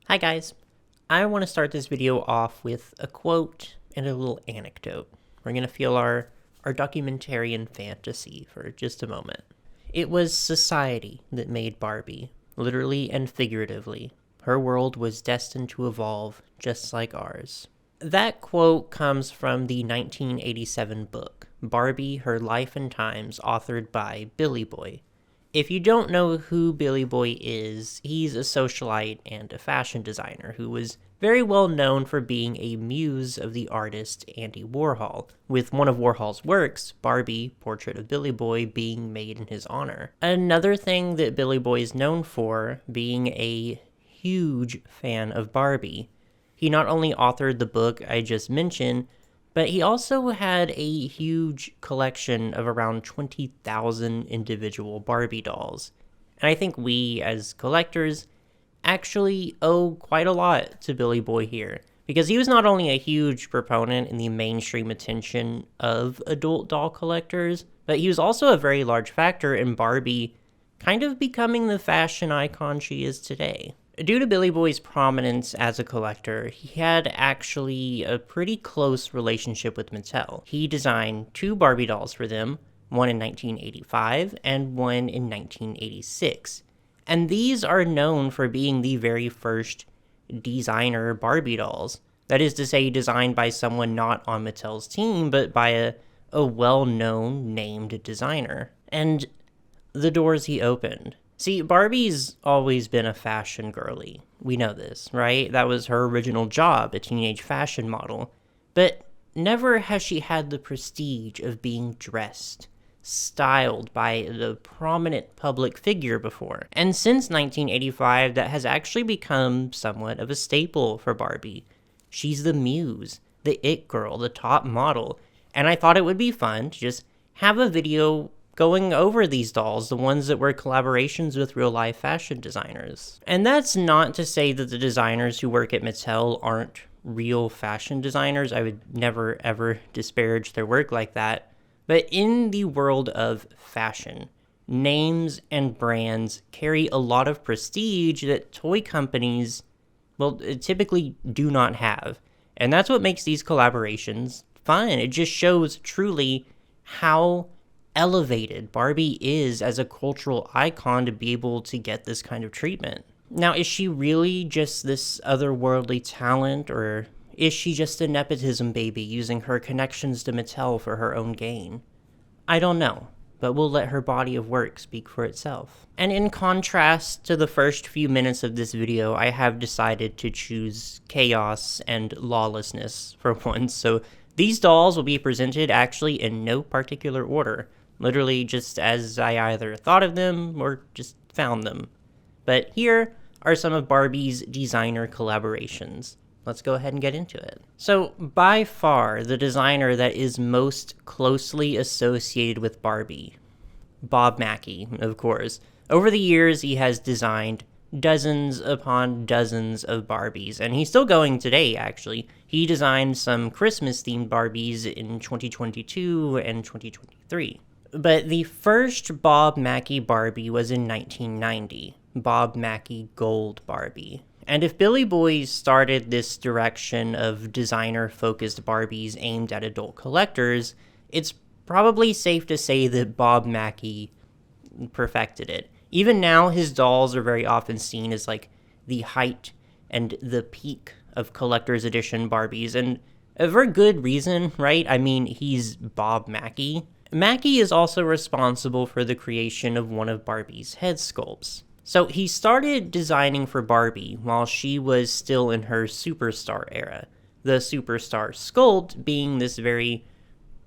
Hi guys, I want to start this video off with a quote and a little anecdote. We're going to feel our documentarian fantasy for just a moment. It was society that made Barbie, literally and figuratively. Her world was destined to evolve just like ours. That quote comes from the 1987 book, Barbie, Her Life and Times, authored by Billy Boy. If you don't know who Billy Boy is, he's a socialite and a fashion designer who was very well known for being a muse of the artist Andy Warhol, with one of Warhol's works, Barbie, Portrait of Billy Boy, being made in his honor. Another thing that Billy Boy is known for being a huge fan of Barbie. He not only authored the book I just mentioned, but he also had a huge collection of around 20,000 individual Barbie dolls. And I think we, as collectors, actually owe quite a lot to Billy Boy here, because he was not only a huge proponent in the mainstream attention of adult doll collectors, but he was also a very large factor in Barbie kind of becoming the fashion icon she is today. Due to Billy Boy's prominence as a collector, he had actually a pretty close relationship with Mattel. He designed 2 Barbie dolls for them, one in 1985 and one in 1986. And these are known for being the very first designer Barbie dolls. That is to say, designed by someone not on Mattel's team, but by a well-known named designer. And the doors he opened. See, Barbie's always been a fashion girly. We know this, right? That was her original job, a teenage fashion model. But never has she had the prestige of being dressed, styled by the prominent public figure before. And since 1985, that has actually become somewhat of a staple for Barbie. She's the muse, the it girl, the top model. And I thought it would be fun to just have a video going over these dolls, the ones that were collaborations with real-life fashion designers. And that's not to say that the designers who work at Mattel aren't real fashion designers. I would never, ever disparage their work like that. But in the world of fashion, names and brands carry a lot of prestige that toy companies, well, typically do not have. And that's what makes these collaborations fun. It just shows truly how elevated Barbie is as a cultural icon to be able to get this kind of treatment. Now, is she really just this otherworldly talent, or is she just a nepotism baby using her connections to Mattel for her own gain? I don't know, but we'll let her body of work speak for itself. And in contrast to the first few minutes of this video, I have decided to choose chaos and lawlessness for once, so these dolls will be presented actually in no particular order. Literally just as I either thought of them or just found them. But here are some of Barbie's designer collaborations. Let's go ahead and get into it. So by far, the designer that is most closely associated with Barbie, Bob Mackie, of course. Over the years, he has designed dozens upon dozens of Barbies, and he's still going today, actually. He designed some Christmas-themed Barbies in 2022 and 2023. But the first Bob Mackie Barbie was in 1990, Bob Mackie Gold Barbie. And if Billy Boy started this direction of designer-focused Barbies aimed at adult collectors, it's probably safe to say that Bob Mackie perfected it. Even now, his dolls are very often seen as like the height and the peak of collector's edition Barbies, and for good reason, right? I mean, he's Bob Mackie. Mackie is also responsible for the creation of one of Barbie's head sculpts. So he started designing for Barbie while she was still in her superstar era. The superstar sculpt being this very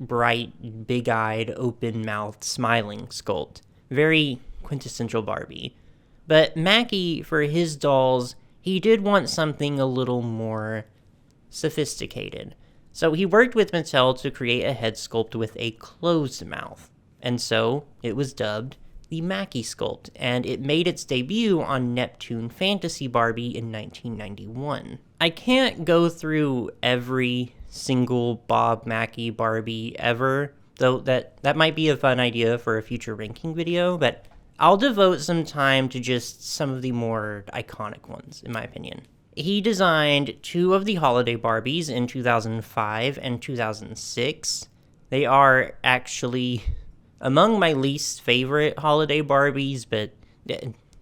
bright, big-eyed, open-mouthed, smiling sculpt. Very quintessential Barbie. But Mackie, for his dolls, he did want something a little more sophisticated. So he worked with Mattel to create a head sculpt with a closed mouth. And so it was dubbed the Mackie sculpt, and it made its debut on Neptune Fantasy Barbie in 1991. I can't go through every single Bob Mackie Barbie ever, though that might be a fun idea for a future ranking video, but I'll devote some time to just some of the more iconic ones, in my opinion. He designed two of the holiday Barbies in 2005 and 2006. They are actually among my least favorite holiday Barbies, but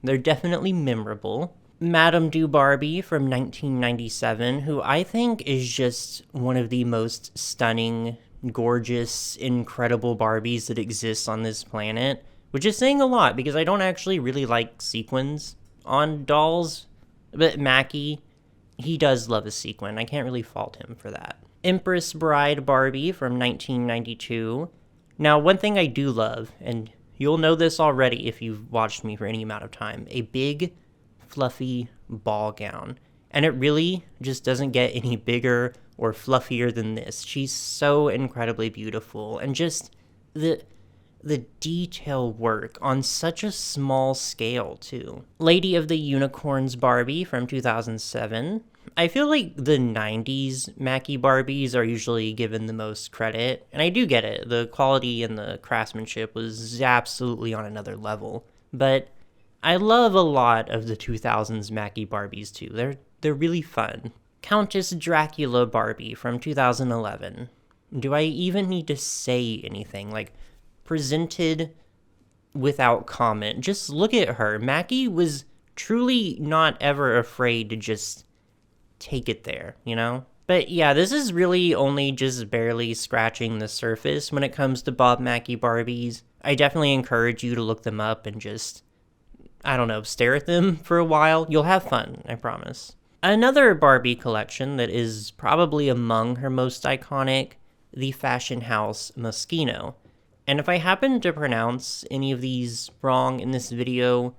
they're definitely memorable. Madame Du Barbie from 1997, who I think is just one of the most stunning, gorgeous, incredible Barbies that exists on this planet, which is saying a lot because I don't actually really like sequins on dolls, but Mackie, he does love a sequin. I can't really fault him for that. Empress Bride Barbie from 1992. Now, one thing I do love, and you'll know this already if you've watched me for any amount of time, a big, fluffy ball gown. And it really just doesn't get any bigger or fluffier than this. She's so incredibly beautiful, and just the detail work on such a small scale, too. Lady of the Unicorns Barbie from 2007. I feel like the 90s Mackie Barbies are usually given the most credit, and I do get it. The quality and the craftsmanship was absolutely on another level. But I love a lot of the 2000s Mackie Barbies, too. They're really fun. Countess Dracula Barbie from 2011. Do I even need to say anything? Like, presented without comment. Just look at her. Mackie was truly not ever afraid to just take it there, you know? But yeah, this is really only just barely scratching the surface when it comes to Bob Mackie Barbies. I definitely encourage you to look them up and just, I don't know, stare at them for a while. You'll have fun, I promise. Another Barbie collection that is probably among her most iconic, the fashion house Moschino. And if I happen to pronounce any of these wrong in this video,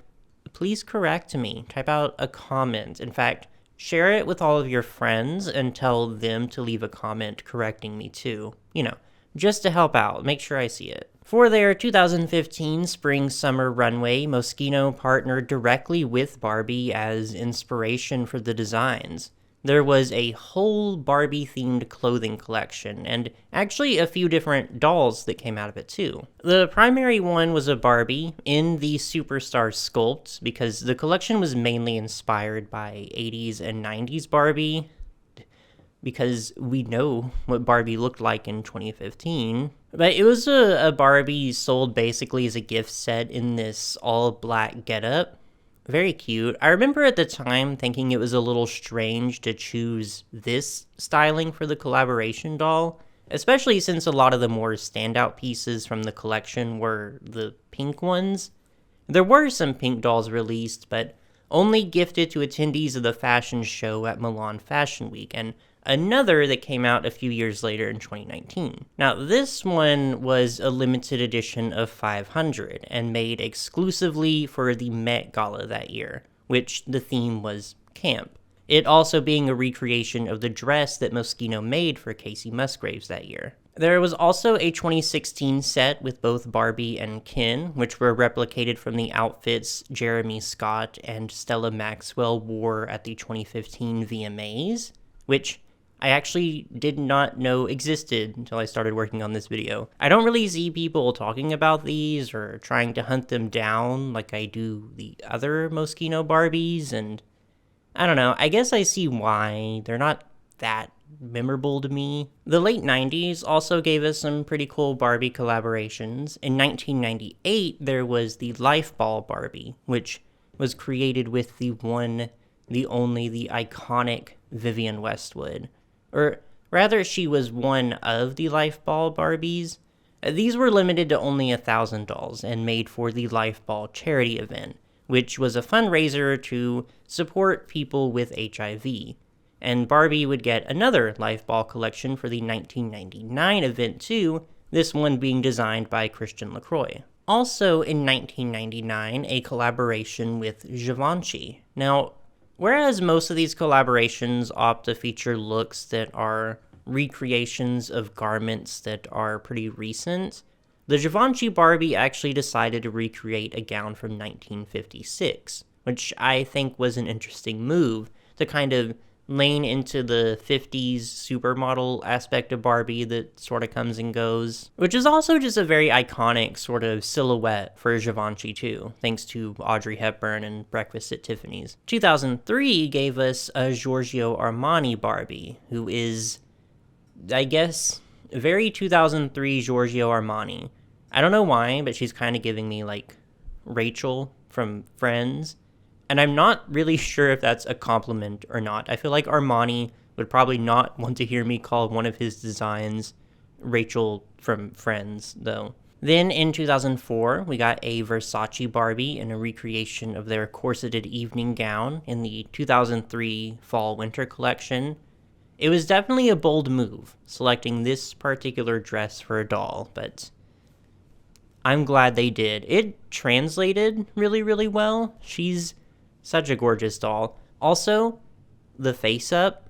please correct me. Type out a comment. In fact, share it with all of your friends and tell them to leave a comment correcting me too. You know, just to help out. Make sure I see it. For their 2015 Spring-Summer runway, Moschino partnered directly with Barbie as inspiration for the designs. There was a whole Barbie-themed clothing collection, and actually a few different dolls that came out of it too. The primary one was a Barbie in the Superstar sculpt, because the collection was mainly inspired by 80s and 90s Barbie, because we know what Barbie looked like in 2015. But it was a Barbie sold basically as a gift set in this all-black getup. Very cute. I remember at the time thinking it was a little strange to choose this styling for the collaboration doll, especially since a lot of the more standout pieces from the collection were the pink ones. There were some pink dolls released, but only gifted to attendees of the fashion show at Milan Fashion Week, and another that came out a few years later in 2019. Now, this one was a limited edition of 500 and made exclusively for the Met Gala that year, which the theme was camp. It also being a recreation of the dress that Moschino made for Casey Musgraves that year. There was also a 2016 set with both Barbie and Ken, which were replicated from the outfits Jeremy Scott and Stella Maxwell wore at the 2015 VMAs, which I actually did not know existed until I started working on this video. I don't really see people talking about these or trying to hunt them down like I do the other Moschino Barbies, and I don't know, I guess I see why. They're not that memorable to me. The late 90s also gave us some pretty cool Barbie collaborations. In 1998, there was the Life Ball Barbie, which was created with the one, the only, the iconic Vivienne Westwood. Or rather, she was one of the Life Ball Barbies. These were limited to only 1,000 dolls and made for the Life Ball charity event, which was a fundraiser to support people with HIV. And Barbie would get another Life Ball collection for the 1999 event too, this one being designed by Christian LaCroix. Also in 1999, a collaboration with Givenchy. Now, whereas most of these collaborations opt to feature looks that are recreations of garments that are pretty recent, the Givenchy Barbie actually decided to recreate a gown from 1956, which I think was an interesting move to kind of laying into the 50s supermodel aspect of Barbie that sort of comes and goes, which is also just a very iconic sort of silhouette for Givenchy too, thanks to Audrey Hepburn and Breakfast at Tiffany's. 2003 gave us a Giorgio Armani Barbie, who is, I guess, very 2003 Giorgio Armani. I don't know why, but she's kind of giving me like Rachel from Friends. And I'm not really sure if that's a compliment or not. I feel like Armani would probably not want to hear me call one of his designs Rachel from Friends, though. Then in 2004, we got a Versace Barbie in a recreation of their corseted evening gown in the 2003 fall-winter collection. It was definitely a bold move, selecting this particular dress for a doll, but I'm glad they did. It translated really, really well. She's such a gorgeous doll. Also, the face-up,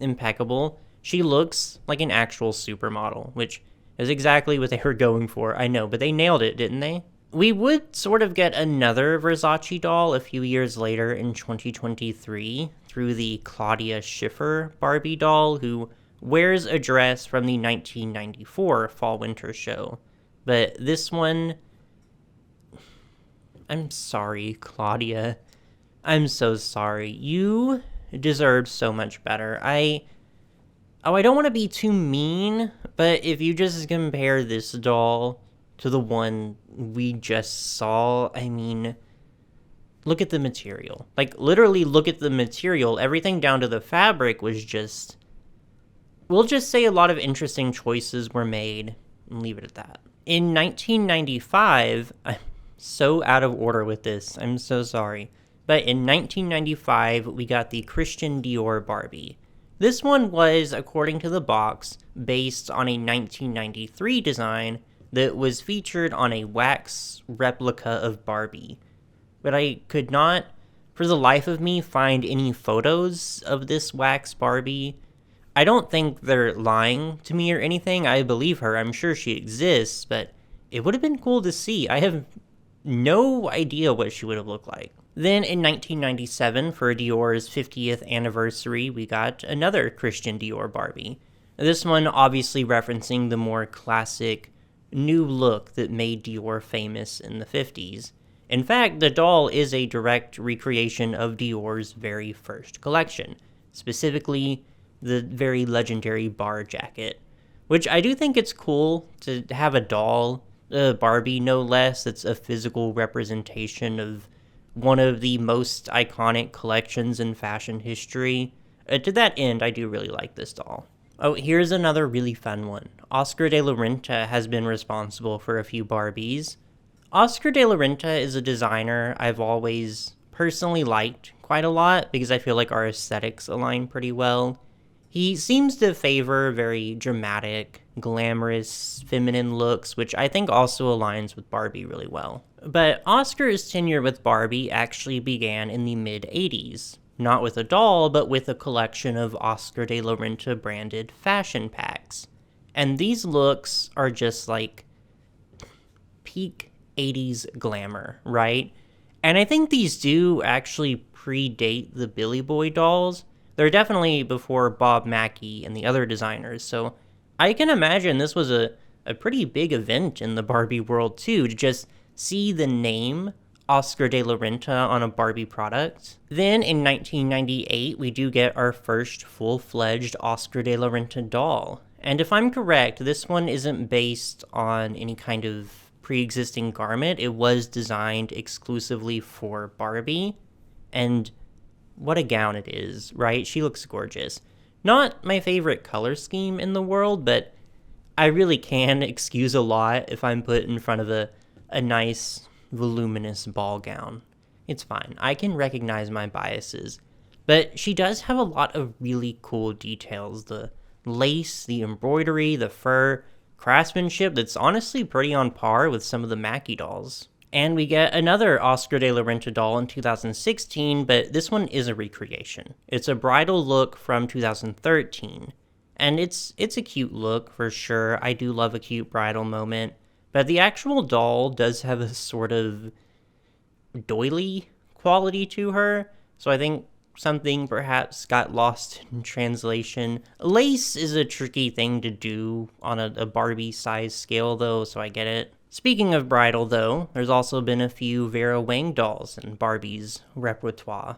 impeccable. She looks like an actual supermodel, which is exactly what they were going for. I know, but they nailed it, didn't they? We would sort of get another Versace doll a few years later in 2023 through the Claudia Schiffer Barbie doll, who wears a dress from the 1994 Fall-Winter show. But this one, I'm sorry, Claudia. I'm so sorry. You deserved so much better. I don't want to be too mean, but if you just compare this doll to the one we just saw, I mean, look at the material. Like, literally look at the material. Everything down to the fabric was just, we'll just say a lot of interesting choices were made and leave it at that. In 1995, I'm so out of order with this. I'm so sorry. But in 1995, we got the Christian Dior Barbie. This one was, according to the box, based on a 1993 design that was featured on a wax replica of Barbie. But I could not, for the life of me, find any photos of this wax Barbie. I don't think they're lying to me or anything. I believe her. I'm sure she exists, but it would have been cool to see. I have no idea what she would have looked like. Then in 1997, for Dior's 50th anniversary, we got another Christian Dior Barbie. This one obviously referencing the more classic new look that made Dior famous in the 50s. In fact, the doll is a direct recreation of Dior's very first collection, specifically the very legendary bar jacket, which I do think it's cool to have a doll, a Barbie no less, that's a physical representation of one of the most iconic collections in fashion history. To that end, I do really like this doll. Oh, here's another really fun one. Oscar de la Renta has been responsible for a few Barbies. Oscar de la Renta is a designer I've always personally liked quite a lot because I feel like our aesthetics align pretty well. He seems to favor very dramatic, glamorous, feminine looks, which I think also aligns with Barbie really well. But Oscar's tenure with Barbie actually began in the mid-80s, not with a doll, but with a collection of Oscar de la Renta branded fashion packs. And these looks are just like peak 80s glamour, right? And I think these do actually predate the Billy Boy dolls. They're definitely before Bob Mackie and the other designers, so I can imagine this was a pretty big event in the Barbie world too, to just see the name Oscar de la Renta on a Barbie product. Then in 1998, we do get our first full-fledged Oscar de la Renta doll. And if I'm correct, this one isn't based on any kind of pre-existing garment. It was designed exclusively for Barbie. And what a gown it is, right? She looks gorgeous. Not my favorite color scheme in the world, but I really can excuse a lot if I'm put in front of a nice, voluminous ball gown. It's fine. I can recognize my biases. But she does have a lot of really cool details. The lace, the embroidery, the fur, craftsmanship that's honestly pretty on par with some of the Mackie dolls. And we get another Oscar de la Renta doll in 2016, but this one is a recreation. It's a bridal look from 2013. And it's a cute look, for sure. I do love a cute bridal moment. But the actual doll does have a sort of doily quality to her. So I think something perhaps got lost in translation. Lace is a tricky thing to do on a Barbie size scale though, so I get it. Speaking of bridal though, there's also been a few Vera Wang dolls in Barbie's repertoire.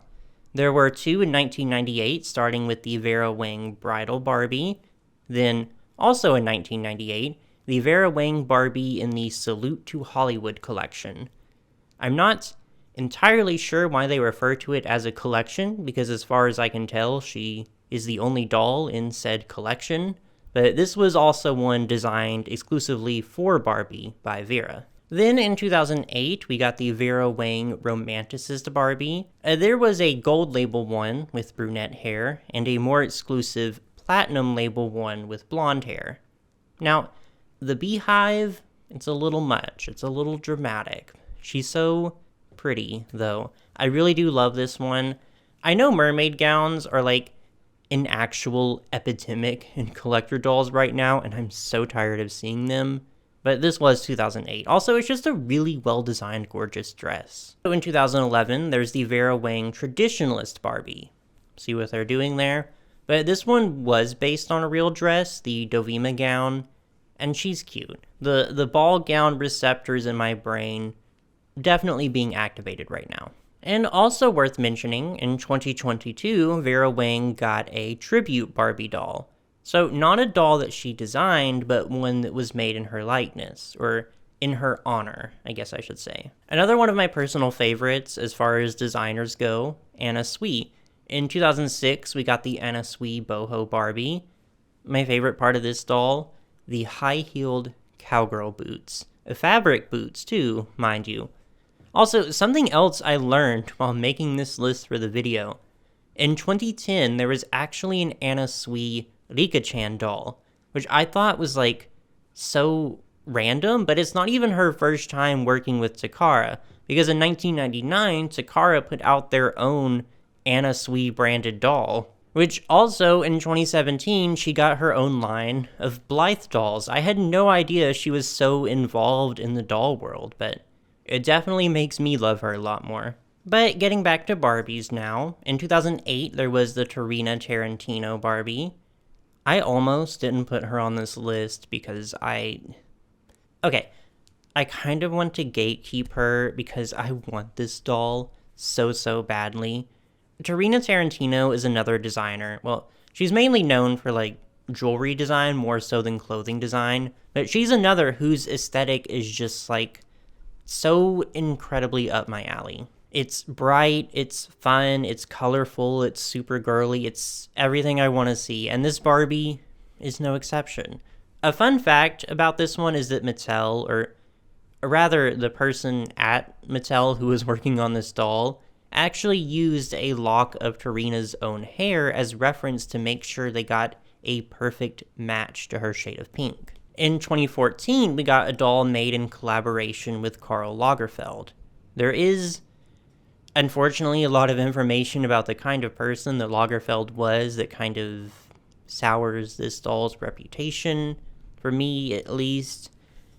There were two in 1998, starting with the Vera Wang bridal Barbie. Then, also in 1998, the Vera Wang Barbie in the Salute to Hollywood collection. I'm not entirely sure why they refer to it as a collection, because as far as I can tell, she is the only doll in said collection, but this was also one designed exclusively for Barbie by Vera. Then in 2008, we got the Vera Wang Romanticist Barbie. There was a gold label one with brunette hair, and a more exclusive platinum label one with blonde hair. Now, the beehive, it's a little much, it's a little dramatic. She's so pretty, though. I really do love this one. I know mermaid gowns are like an actual epidemic in collector dolls right now, and I'm so tired of seeing them. But this was 2008. Also, it's just a really well-designed, gorgeous dress. So in 2011, there's the Vera Wang Traditionalist Barbie. See what they're doing there? But this one was based on a real dress, the Dovima gown, and she's cute. The ball gown receptors in my brain definitely being activated right now. And also worth mentioning, in 2022, Vera Wang got a tribute Barbie doll. So not a doll that she designed, but one that was made in her likeness, or in her honor, I guess I should say. Another one of my personal favorites as far as designers go, Anna Sui. In 2006, we got the Anna Sui Boho Barbie. My favorite part of this doll, the high-heeled cowgirl boots. Fabric boots, too, mind you. Also, something else I learned while making this list for the video. In 2010, there was actually an Anna Sui Rika-chan doll, which I thought was, like, so random, but it's not even her first time working with Takara, because in 1999, Takara put out their own Anna Sui branded doll, which also, in 2017, she got her own line of Blythe dolls. I had no idea she was so involved in the doll world, but it definitely makes me love her a lot more. But getting back to Barbies now, in 2008, there was the Torina Tarantino Barbie. I almost didn't put her on this list because I kind of want to gatekeep her because I want this doll so badly. Torina Tarantino is another designer. Well, she's mainly known for, like, jewelry design more so than clothing design, but she's another whose aesthetic is just, like, so incredibly up my alley. It's bright, it's fun, it's colorful, it's super girly, it's everything I want to see, and this Barbie is no exception. A fun fact about this one is that Mattel, or rather the person at Mattel who was working on this doll, actually used a lock of Torina's own hair as reference to make sure they got a perfect match to her shade of pink. In 2014, we got a doll made in collaboration with Karl Lagerfeld. There is, unfortunately, a lot of information about the kind of person that Lagerfeld was that kind of sours this doll's reputation, for me at least.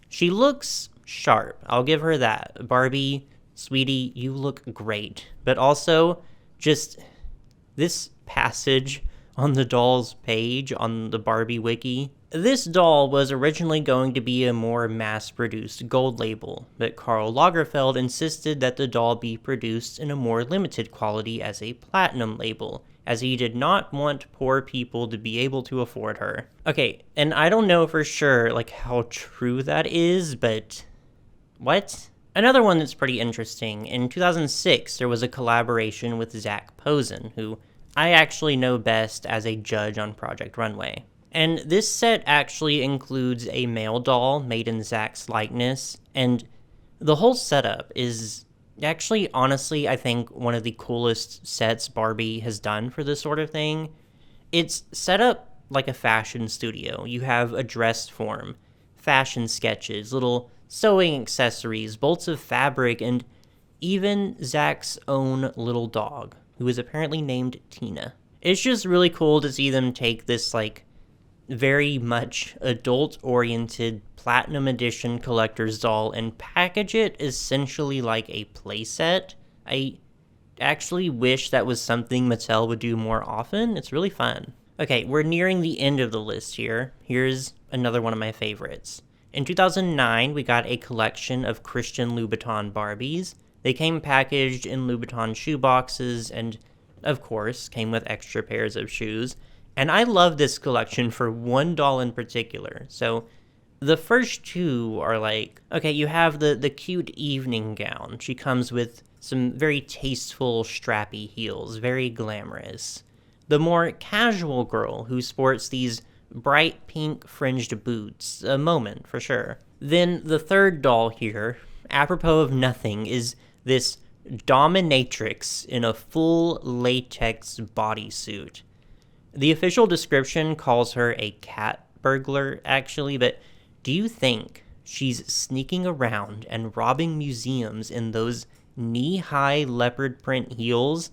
She looks sharp, I'll give her that. Barbie, sweetie, you look great. But also, just this passage on the doll's page on the Barbie wiki. This doll was originally going to be a more mass-produced gold label, but Karl Lagerfeld insisted that the doll be produced in a more limited quality as a platinum label, as he did not want poor people to be able to afford her. Okay, and I don't know for sure, like, how true that is, but what? Another one that's pretty interesting, in 2006, there was a collaboration with Zac Posen, who I actually know best as a judge on Project Runway. And this set actually includes a male doll made in Zac's likeness, and the whole setup is actually, honestly, I think one of the coolest sets Barbie has done for this sort of thing. It's set up like a fashion studio. You have a dress form, fashion sketches, little sewing accessories, bolts of fabric, and even Zac's own little dog, who is apparently named Tina. It's just really cool to see them take this, like, very much adult-oriented Platinum Edition collector's doll and package it essentially like a playset. I actually wish that was something Mattel would do more often. It's really fun. Okay, we're nearing the end of the list here. Here's another one of my favorites. In 2009, we got a collection of Christian Louboutin Barbies. They came packaged in Louboutin shoe boxes and, of course, came with extra pairs of shoes. And I love this collection for one doll in particular. So the first two are like, okay, you have the cute evening gown. She comes with some very tasteful strappy heels, very glamorous. The more casual girl who sports these bright pink fringed boots, a moment for sure. Then the third doll here, apropos of nothing, is this dominatrix in a full latex bodysuit. The official description calls her a cat burglar, actually, but do you think she's sneaking around and robbing museums in those knee-high leopard print heels?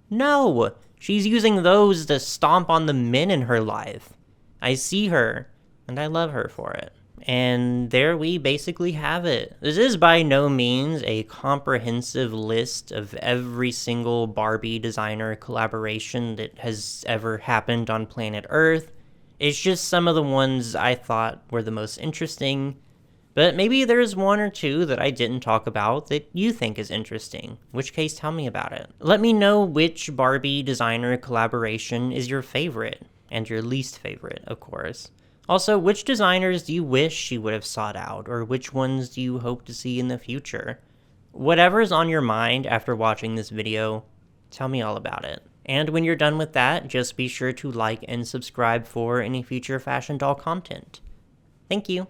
No! She's using those to stomp on the men in her life. I see her, and I love her for it. And there we basically have it. This is by no means a comprehensive list of every single Barbie designer collaboration that has ever happened on planet Earth. It's just some of the ones I thought were the most interesting, but maybe there's one or two that I didn't talk about that you think is interesting, in which case tell me about it. Let me know which Barbie designer collaboration is your favorite, and your least favorite, of course. Also, which designers do you wish she would have sought out, or which ones do you hope to see in the future? Whatever's on your mind after watching this video, tell me all about it. And when you're done with that, just be sure to like and subscribe for any future fashion doll content. Thank you.